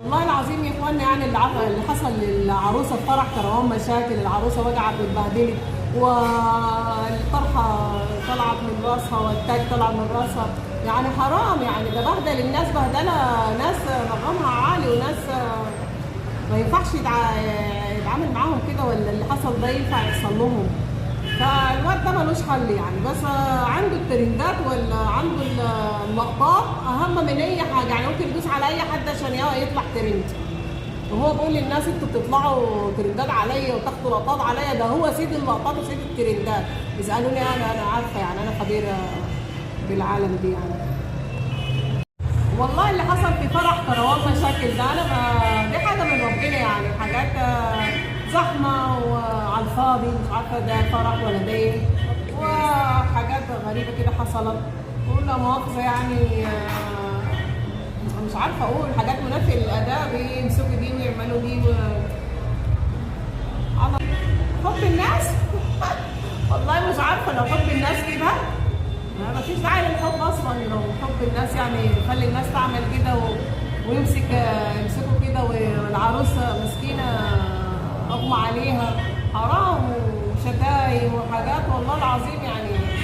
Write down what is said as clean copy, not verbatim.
والله العظيم يا اخوانا، يعني اللي حصل للعروسه في فرح كروان مشاكل. العروسه وجعت واتبهدلت، والطرحه طلعت من راسها والتاج طلع من راسها. يعني حرام، يعني ده بهدل الناس، بهدله ناس رقمها عالي، وناس ما ينفعش يتعامل معاهم كده، ولا اللي حصل ده ينفع يحصل لهم. فالواد ده ملوش حل يعني، بس عنده الترندات ولا عنده اللقطات اهم من اي حاجه. يعني ممكن يدوس على اي حد عشان يطلع ترند، وهو بيقول للناس انتوا بتطلعوا ترندات عليا وتاخدوا لقطات عليا. ده هو سيد اللقطات وسيد الترندات. يسالوني انا عارفه، يعني انا خبيره بالعالم دي يعني. والله اللي حصل في فرح كروان مشاكل ده، انا دي حاجه من ربنا، يعني حاجات زحمه وعلى الفاضي، مش عارفه ده فرح ولا ده ايه، وحاجات غريبه كده حصلت. ولا مؤاخذه يعني، مش عارفه اقول حاجات منافيه للاداب، يمسكوا دي ويعملوا دي على حب الناس. والله مش عارفه، لو حب الناس كده ما فيش داعي للحب اصلا. لو حب الناس يعني يخلي الناس تعمل كده يمسكوا كده، والعروسه مسكينه اغمى عليها، حرام وشتايم وحاجات والله العظيم يعني.